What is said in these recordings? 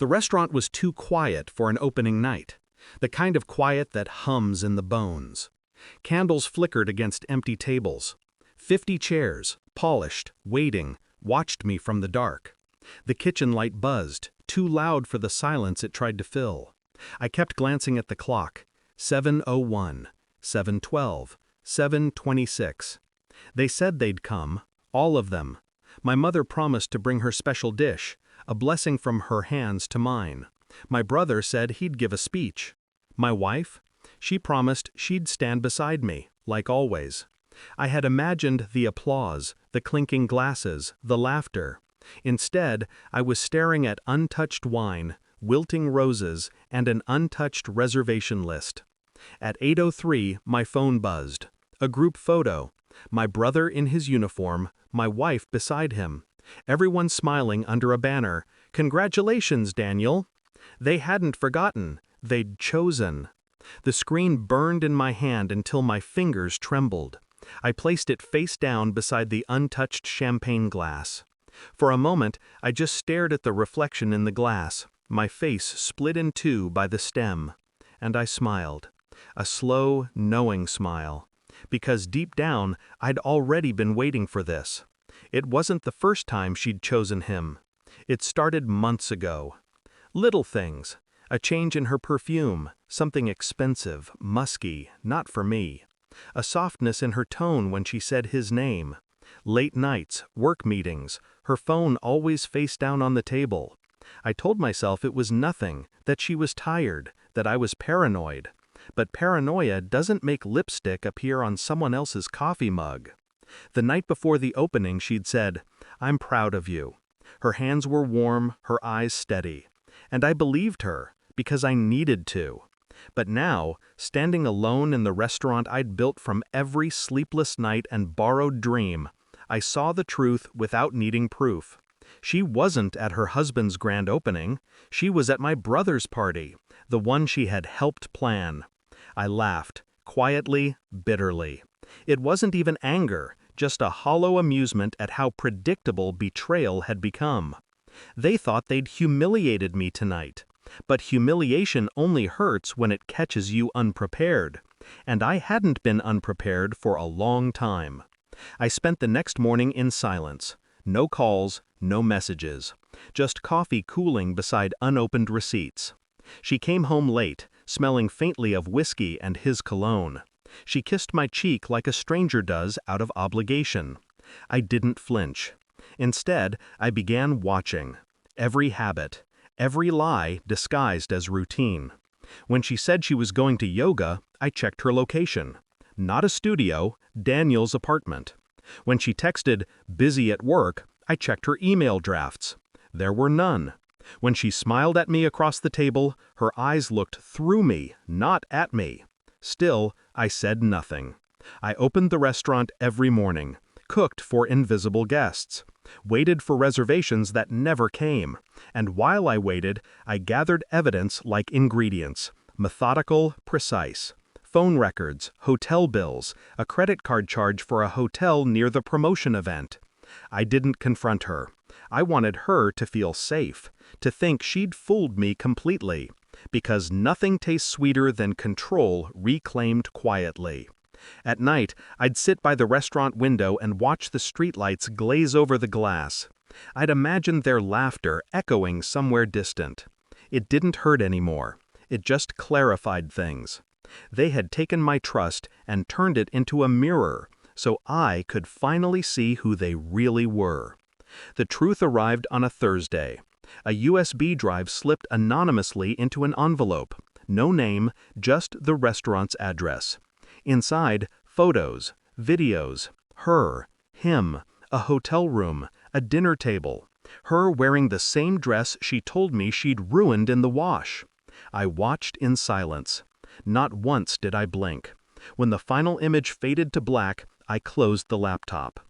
The restaurant was too quiet for an opening night, the kind of quiet that hums in the bones. Candles flickered against empty tables. 50 chairs, polished, waiting, watched me from the dark. The kitchen light buzzed, too loud for the silence it tried to fill. I kept glancing at the clock. 7:01, 7:12, 7:26. They said they'd come, all of them. My mother promised to bring her special dish, a blessing from her hands to mine. My brother said he'd give a speech. My wife? She promised she'd stand beside me, like always. I had imagined the applause, the clinking glasses, the laughter. Instead, I was staring at untouched wine, wilting roses, and an untouched reservation list. At 8:03, my phone buzzed. A group photo. My brother in his uniform, my wife beside him. Everyone smiling under a banner. "Congratulations, Daniel!" They hadn't forgotten. They'd chosen. The screen burned in my hand until my fingers trembled. I placed it face down beside the untouched champagne glass. For a moment, I just stared at the reflection in the glass, my face split in two by the stem. And I smiled. A slow, knowing smile. Because deep down, I'd already been waiting for this. It wasn't the first time she'd chosen him. It started months ago. Little things. A change in her perfume, something expensive, musky, not for me. A softness in her tone when she said his name. Late nights, work meetings, her phone always face down on the table. I told myself it was nothing, that she was tired, that I was paranoid. But paranoia doesn't make lipstick appear on someone else's coffee mug. The night before the opening she'd said, "I'm proud of you." Her hands were warm, her eyes steady. And I believed her, because I needed to. But now, standing alone in the restaurant I'd built from every sleepless night and borrowed dream, I saw the truth without needing proof. She wasn't at her husband's grand opening. She was at my brother's party, the one she had helped plan. I laughed, quietly, bitterly. It wasn't even anger, just a hollow amusement at how predictable betrayal had become. They thought they'd humiliated me tonight. But humiliation only hurts when it catches you unprepared. And I hadn't been unprepared for a long time. I spent the next morning in silence. No calls, no messages. Just coffee cooling beside unopened receipts. She came home late, smelling faintly of whiskey and his cologne. She kissed my cheek like a stranger does out of obligation. I didn't flinch. Instead, I began watching. Every habit. Every lie disguised as routine. When she said she was going to yoga, I checked her location. Not a studio, Daniel's apartment. When she texted, "busy at work," I checked her email drafts. There were none. When she smiled at me across the table, her eyes looked through me, not at me. Still, I said nothing. I opened the restaurant every morning, cooked for invisible guests, waited for reservations that never came, and while I waited, I gathered evidence like ingredients, methodical, precise. Phone records, hotel bills, a credit card charge for a hotel near the promotion event. I didn't confront her. I wanted her to feel safe, to think she'd fooled me completely, because nothing tastes sweeter than control reclaimed quietly. At night, I'd sit by the restaurant window and watch the streetlights glaze over the glass. I'd imagine their laughter echoing somewhere distant. It didn't hurt anymore. It just clarified things. They had taken my trust and turned it into a mirror, so I could finally see who they really were. The truth arrived on a Thursday. A USB drive slipped anonymously into an envelope. No name, just the restaurant's address. Inside, photos, videos, her, him, a hotel room, a dinner table, her wearing the same dress she told me she'd ruined in the wash. I watched in silence. Not once did I blink. When the final image faded to black, I closed the laptop.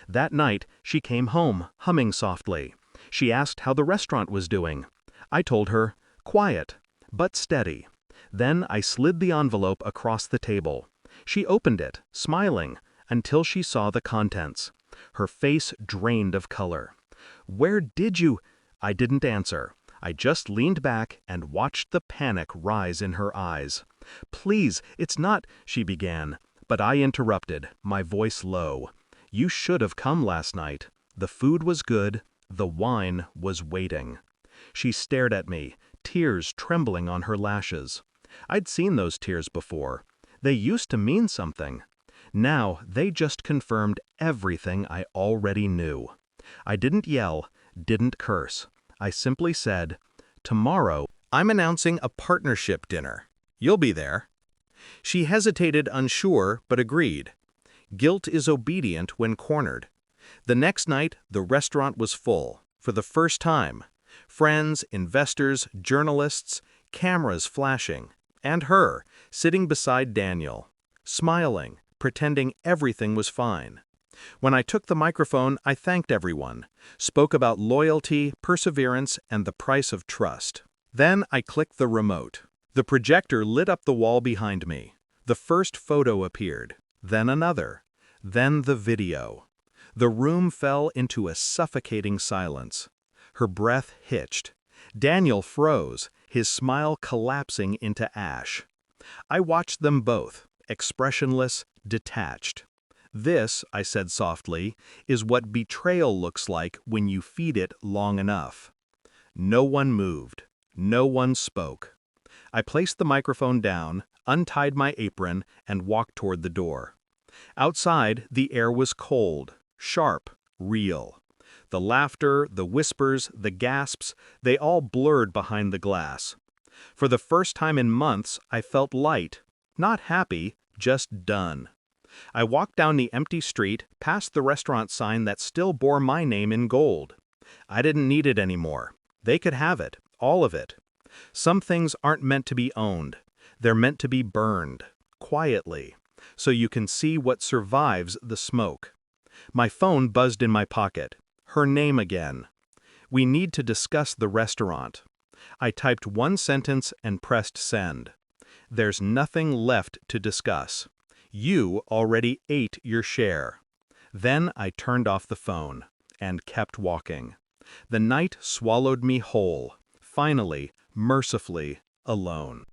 That night, she came home, humming softly. She asked how the restaurant was doing. I told her, quiet, but steady. Then I slid the envelope across the table. She opened it, smiling, until she saw the contents. Her face drained of color. "Where did you—" I didn't answer. I just leaned back and watched the panic rise in her eyes. "Please, it's not," she began, but I interrupted, my voice low. "You should have come last night. The food was good, the wine was waiting." She stared at me, tears trembling on her lashes. I'd seen those tears before. They used to mean something. Now they just confirmed everything I already knew. I didn't yell, didn't curse. I simply said, "Tomorrow, I'm announcing a partnership dinner. You'll be there." She hesitated, unsure, but agreed. Guilt is obedient when cornered. The next night, the restaurant was full, for the first time. Friends, investors, journalists, cameras flashing, and her, sitting beside Daniel, smiling, pretending everything was fine. When I took the microphone, I thanked everyone, spoke about loyalty, perseverance, and the price of trust. Then I clicked the remote. The projector lit up the wall behind me. The first photo appeared, then another, then the video. The room fell into a suffocating silence. Her breath hitched. Daniel froze, his smile collapsing into ash. I watched them both, expressionless, detached. "This," I said softly, "is what betrayal looks like when you feed it long enough." No one moved. No one spoke. I placed the microphone down, untied my apron, and walked toward the door. Outside, the air was cold, sharp, real. The laughter, the whispers, the gasps, they all blurred behind the glass. For the first time in months, I felt light, not happy, just done. I walked down the empty street, past the restaurant sign that still bore my name in gold. I didn't need it anymore. They could have it, all of it. Some things aren't meant to be owned. They're meant to be burned, quietly, so you can see what survives the smoke. My phone buzzed in my pocket. Her name again. "We need to discuss the restaurant." I typed one sentence and pressed send. "There's nothing left to discuss. You already ate your share." Then I turned off the phone and kept walking. The night swallowed me whole, finally, mercifully, alone.